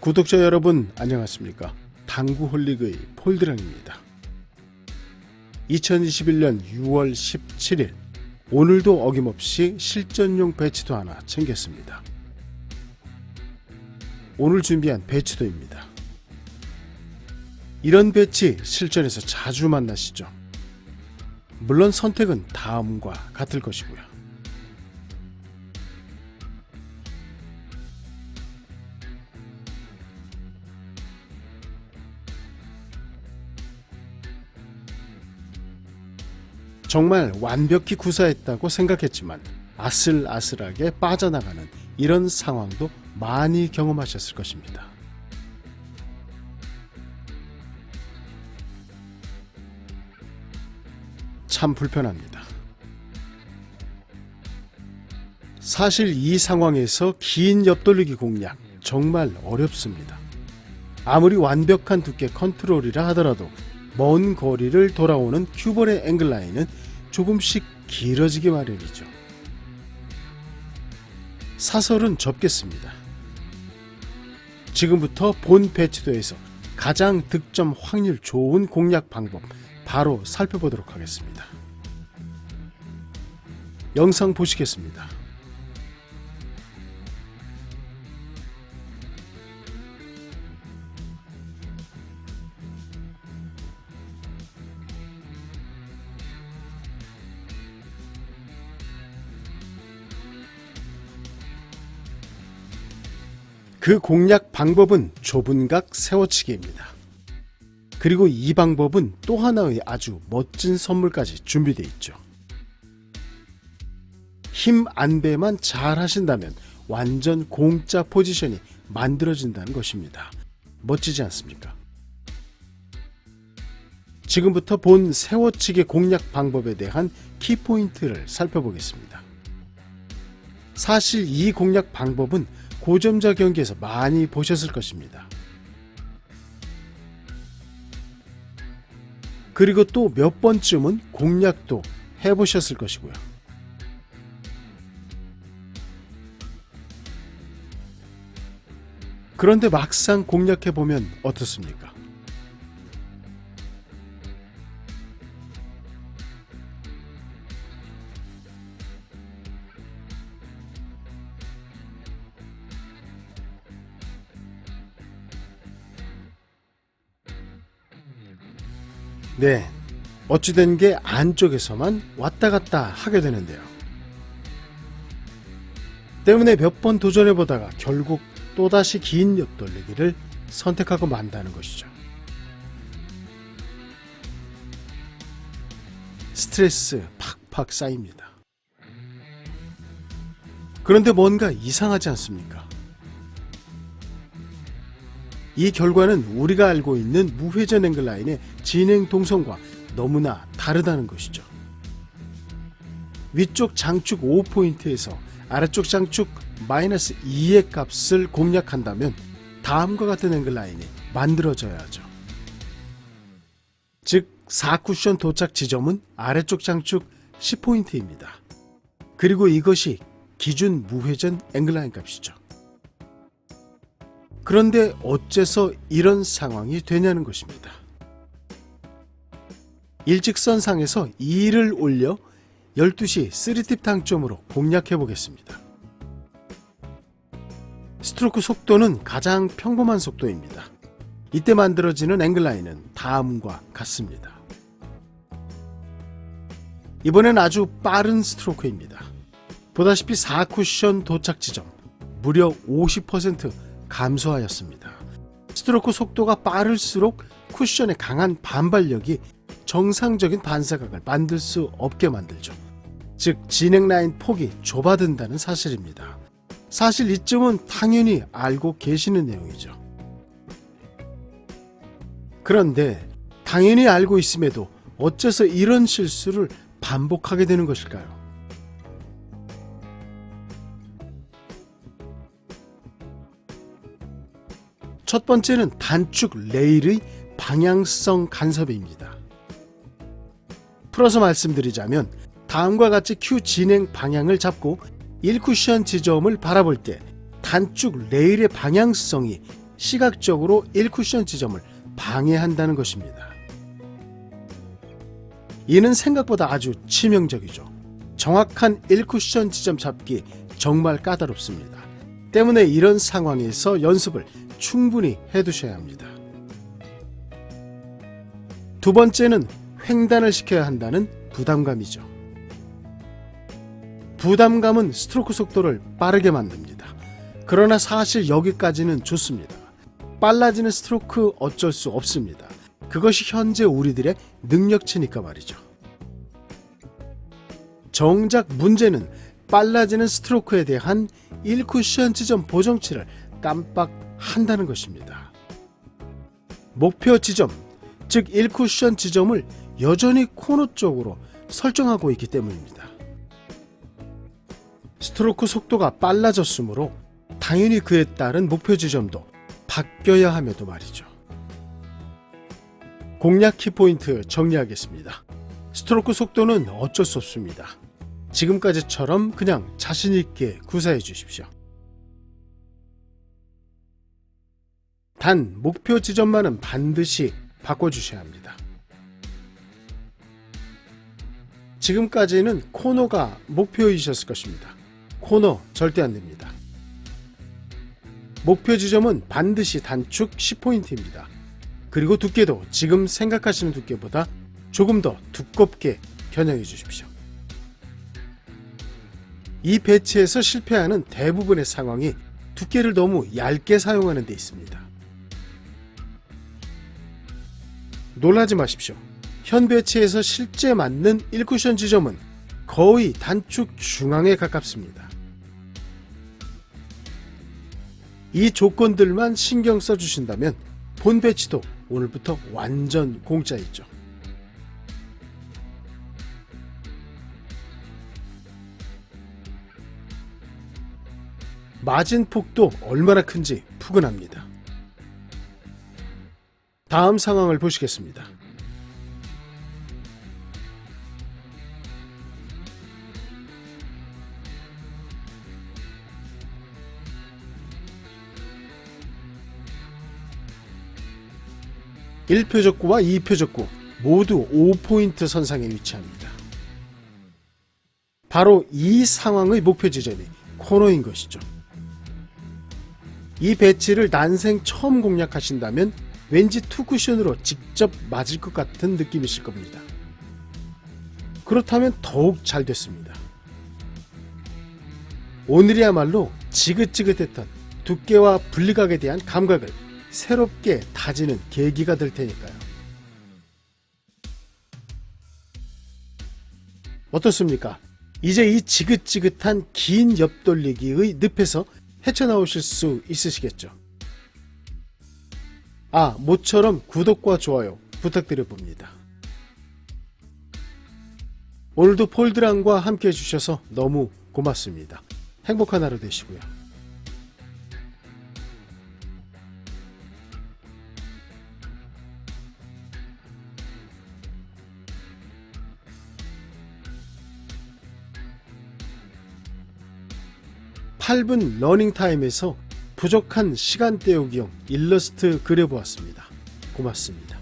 구독자 여러분 안녕하십니까? 당구홀릭의 폴드랑입니다. 2021년 6월 17일 오늘도 어김없이 실전용 배치도 하나 챙겼습니다. 오늘 준비한 배치도입니다. 이런 배치 실전에서 자주 만나시죠? 물론 선택은 다음과 같을 것이고요. 정말 완벽히 구사했다고 생각했지만 아슬아슬하게 빠져나가는 이런 상황도 많이 경험하셨을 것입니다. 참 불편합니다. 사실 이 상황에서 긴 옆돌리기 공략 정말 어렵습니다. 아무리 완벽한 두께 컨트롤이라 하더라도 먼 거리를 돌아오는 큐볼의 앵글 라인은 조금씩 길어지기 마련이죠. 사설은 접겠습니다. 지금부터 본 배치도에서 가장 득점 확률 좋은 공략 방법 바로 살펴보도록 하겠습니다. 영상 보시겠습니다. 그 공략 방법은 좁은 각 세워치기입니다. 그리고 이 방법은 또 하나의 아주 멋진 선물까지 준비되어 있죠. 힘 안배만 잘 하신다면 완전 공짜 포지션이 만들어진다는 것입니다. 멋지지 않습니까? 지금부터 본 세워치기 공략 방법에 대한 키포인트를 살펴보겠습니다. 사실 이 공략 방법은 고점자 경기에서 많이 보셨을 것입니다. 그리고 또 몇 번쯤은 공략도 해보셨을 것이고요. 그런데 막상 공략해보면 어떻습니까? 네, 어찌된 게 안쪽에서만 왔다 갔다 하게 되는데요. 때문에 몇 번 도전해보다가 결국 또다시 긴 옆돌리기를 선택하고 만다는 것이죠. 스트레스 팍팍 쌓입니다. 그런데 뭔가 이상하지 않습니까? 이 결과는 우리가 알고 있는 무회전 앵글 라인의 진행 동선과 너무나 다르다는 것이죠. 위쪽 장축 5포인트에서 아래쪽 장축 마이너스 2의 값을 공략한다면 다음과 같은 앵글 라인이 만들어져야 하죠. 즉 4쿠션 도착 지점은 아래쪽 장축 10포인트입니다. 그리고 이것이 기준 무회전 앵글 라인 값이죠. 그런데 어째서 이런 상황이 되냐는 것입니다. 일직선상에서 2를 올려 12시 3팁 당점으로 공략해 보겠습니다. 스트로크 속도는 가장 평범한 속도입니다. 이때 만들어지는 앵글 라인은 다음과 같습니다. 이번엔 아주 빠른 스트로크입니다. 보다시피 4쿠션 도착 지점 무려 50% 감소하였습니다. 스트로크 속도가 빠를수록 쿠션의 강한 반발력이 정상적인 반사각을 만들 수 없게 만들죠. 즉 진행 라인 폭이 좁아든다는 사실입니다. 사실 이점은 당연히 알고 계시는 내용이죠. 그런데 당연히 알고 있음에도 어째서 이런 실수를 반복하게 되는 것일까요? 첫 번째는 단축 레일의 방향성 간섭입니다. 풀어서 말씀드리자면 다음과 같이 큐 진행 방향을 잡고 1쿠션 지점을 바라볼 때 단축 레일의 방향성이 시각적으로 1쿠션 지점을 방해한다는 것입니다. 이는 생각보다 아주 치명적이죠. 정확한 1쿠션 지점 잡기 정말 까다롭습니다. 때문에 이런 상황에서 연습을 충분히 해두셔야 합니다. 두 번째는 횡단을 시켜야 한다는 부담감이죠. 부담감은 스트로크 속도를 빠르게 만듭니다. 그러나 사실 여기까지는 좋습니다. 빨라지는 스트로크 어쩔 수 없습니다. 그것이 현재 우리들의 능력치니까 말이죠. 정작 문제는 빨라지는 스트로크에 대한 1쿠션 지점 보정치를 깜빡한다는 것입니다. 목표 지점, 즉 1쿠션 지점을 여전히 코너 쪽으로 설정하고 있기 때문입니다. 스트로크 속도가 빨라졌으므로 당연히 그에 따른 목표 지점도 바뀌어야 함에도 말이죠. 공략 키포인트 정리하겠습니다. 스트로크 속도는 어쩔 수 없습니다. 지금까지처럼 그냥 자신있게 구사해 주십시오. 단 목표 지점만은 반드시 바꿔주셔야 합니다. 지금까지는 코너가 목표이셨을 것입니다. 코너 절대 안 됩니다. 목표 지점은 반드시 단축 10포인트입니다. 그리고 두께도 지금 생각하시는 두께보다 조금 더 두껍게 겨냥해 주십시오. 이 배치에서 실패하는 대부분의 상황이 두께를 너무 얇게 사용하는 데 있습니다. 놀라지 마십시오. 현 배치에서 실제 맞는 1쿠션 지점은 거의 단축 중앙에 가깝습니다. 이 조건들만 신경 써주신다면 본 배치도 오늘부터 완전 공짜있죠. 마진 폭도 얼마나 큰지 푸근합니다. 다음 상황을 보시겠습니다. (1표적구와) (2표적구) 모두 5포인트 선상에 위치합니다. 바로 이 상황의 목표 지점이 코너인 것이죠. 이 배치를 난생 처음 공략하신다면 왠지 투쿠션으로 직접 맞을 것 같은 느낌이실 겁니다. 그렇다면 더욱 잘 됐습니다. 오늘이야말로 지긋지긋했던 두께와 분리각에 대한 감각을 새롭게 다지는 계기가 될 테니까요. 어떻습니까? 이제 이 지긋지긋한 긴 옆돌리기의 늪에서 헤쳐나오실 수 있으시겠죠? 모처럼 구독과 좋아요 부탁드려 봅니다. 오늘도 폴드랑과 함께 해주셔서 너무 고맙습니다. 행복한 하루 되시고요. (8분) 러닝타임에서 부족한 시간 때우기용 일러스트 그려보았습니다. 고맙습니다.